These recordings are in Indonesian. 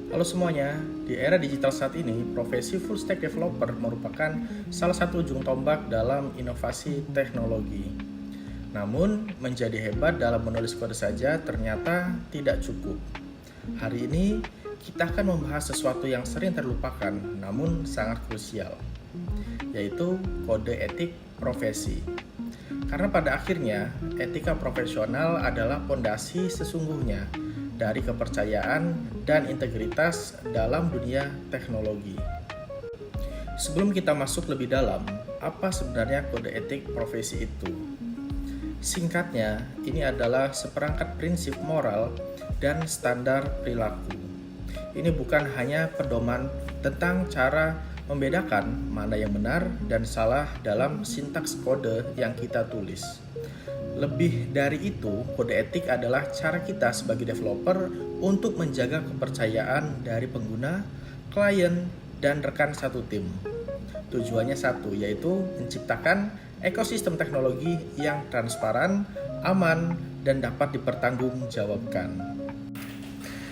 Halo semuanya, di era digital saat ini, profesi full stack developer merupakan salah satu ujung tombak dalam inovasi teknologi. Namun, menjadi hebat dalam menulis kode saja ternyata tidak cukup. Hari ini, kita akan membahas sesuatu yang sering terlupakan, namun sangat krusial, yaitu kode etik profesi. Karena pada akhirnya, etika profesional adalah fondasi sesungguhnya dari kepercayaan dan integritas dalam dunia teknologi. Sebelum kita masuk lebih dalam, apa sebenarnya kode etik profesi itu? Singkatnya, ini adalah seperangkat prinsip moral dan standar perilaku. Ini bukan hanya pedoman tentang cara membedakan mana yang benar dan salah dalam sintaks kode yang kita tulis. Lebih dari itu, kode etik adalah cara kita sebagai developer untuk menjaga kepercayaan dari pengguna, klien, dan rekan satu tim. Tujuannya satu, yaitu menciptakan ekosistem teknologi yang transparan, aman, dan dapat dipertanggungjawabkan.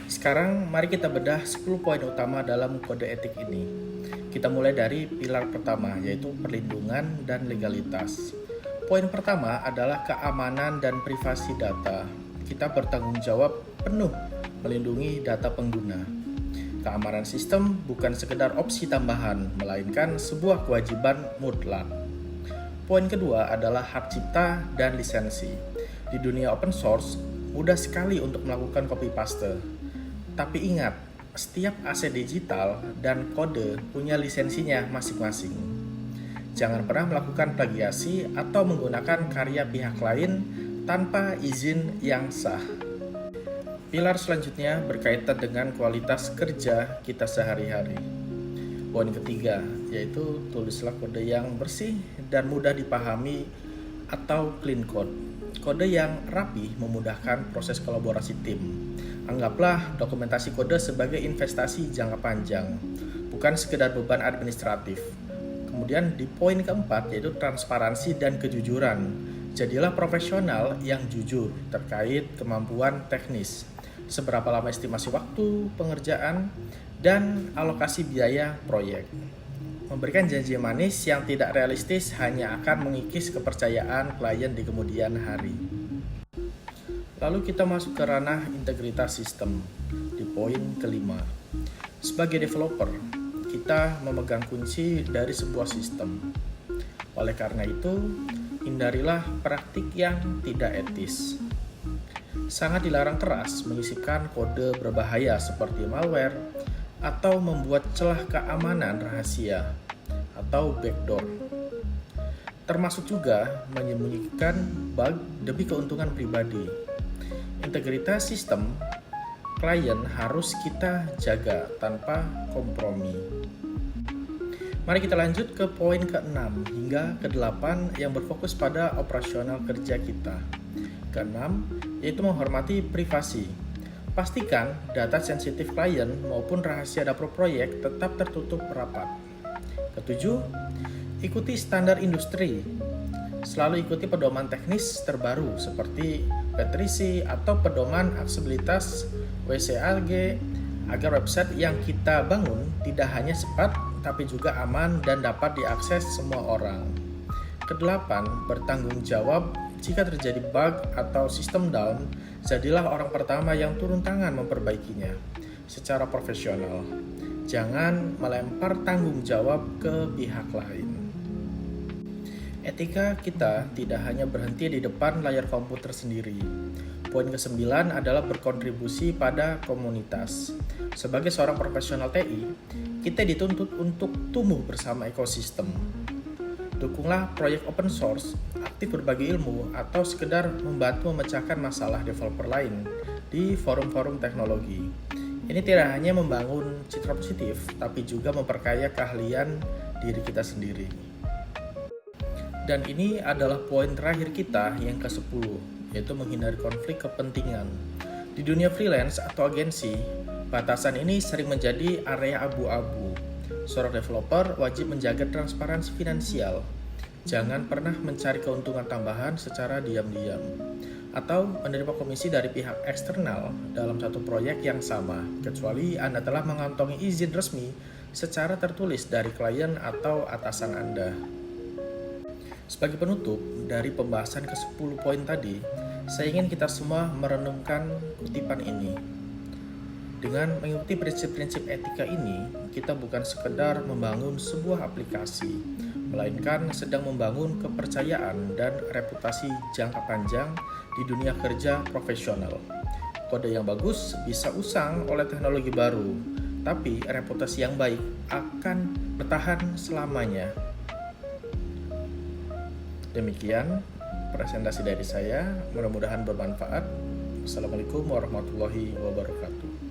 Sekarang mari kita bedah 10 poin utama dalam kode etik ini. Kita mulai dari pilar pertama, yaitu perlindungan dan legalitas. Poin pertama adalah keamanan dan privasi data. Kita bertanggung jawab penuh melindungi data pengguna. Keamanan sistem bukan sekedar opsi tambahan, melainkan sebuah kewajiban mutlak. Poin kedua adalah hak cipta dan lisensi. Di dunia open source, mudah sekali untuk melakukan copy paste. Tapi ingat, setiap aset digital dan kode punya lisensinya masing-masing. Jangan pernah melakukan plagiasi atau menggunakan karya pihak lain tanpa izin yang sah. Pilar selanjutnya berkaitan dengan kualitas kerja kita sehari-hari. Poin ketiga, yaitu tulislah kode yang bersih dan mudah dipahami atau clean code. Kode yang rapi memudahkan proses kolaborasi tim. Anggaplah dokumentasi kode sebagai investasi jangka panjang, bukan sekedar beban administratif. Kemudian di poin keempat, yaitu transparansi dan kejujuran. Jadilah profesional yang jujur terkait kemampuan teknis, seberapa lama estimasi waktu pengerjaan, dan alokasi biaya proyek. Memberikan janji manis yang tidak realistis hanya akan mengikis kepercayaan klien di kemudian hari. Lalu kita masuk ke ranah integritas sistem di poin kelima. Sebagai developer, kita memegang kunci dari sebuah sistem. Oleh karena itu, hindarilah praktik yang tidak etis. Sangat dilarang keras menyisipkan kode berbahaya seperti malware atau membuat celah keamanan rahasia atau backdoor. Termasuk juga menyembunyikan bug demi keuntungan pribadi. Integritas sistem klien harus kita jaga tanpa kompromi. Mari kita lanjut ke poin ke-6 hingga ke-8 yang berfokus pada operasional kerja kita. Ke-6 yaitu menghormati privasi. Pastikan data sensitif klien maupun rahasia dapur proyek tetap tertutup rapat. Ke-7, ikuti standar industri. Selalu ikuti pedoman teknis terbaru seperti P3C atau pedoman aksesibilitas WCAG agar website yang kita bangun tidak hanya cepat tapi juga aman dan dapat diakses semua orang. Kedelapan, bertanggung jawab jika terjadi bug atau sistem down, jadilah orang pertama yang turun tangan memperbaikinya secara profesional. Jangan melempar tanggung jawab ke pihak lain. Etika kita tidak hanya berhenti di depan layar komputer sendiri. Poin ke-9 adalah berkontribusi pada komunitas. Sebagai seorang profesional TI, kita dituntut untuk tumbuh bersama ekosistem. Dukunglah proyek open source, aktif berbagi ilmu, atau sekedar membantu memecahkan masalah developer lain di forum-forum teknologi. Ini tidak hanya membangun citra positif, tapi juga memperkaya keahlian diri kita sendiri. Dan ini adalah poin terakhir kita yang ke-10, yaitu menghindari konflik kepentingan. Di dunia freelance atau agensi, batasan ini sering menjadi area abu-abu. Seorang developer wajib menjaga transparansi finansial. Jangan pernah mencari keuntungan tambahan secara diam-diam. atau menerima komisi dari pihak eksternal dalam satu proyek yang sama, kecuali Anda telah mengantongi izin resmi secara tertulis dari klien atau atasan Anda. Sebagai penutup dari pembahasan ke-10 poin tadi, saya ingin kita semua merenungkan kutipan ini. Dengan mengikuti prinsip-prinsip etika ini, kita bukan sekedar membangun sebuah aplikasi, melainkan sedang membangun kepercayaan dan reputasi jangka panjang di dunia kerja profesional. Kode yang bagus bisa usang oleh teknologi baru, tapi reputasi yang baik akan bertahan selamanya. Demikian presentasi dari saya, mudah-mudahan bermanfaat. Wassalamualaikum warahmatullahi wabarakatuh.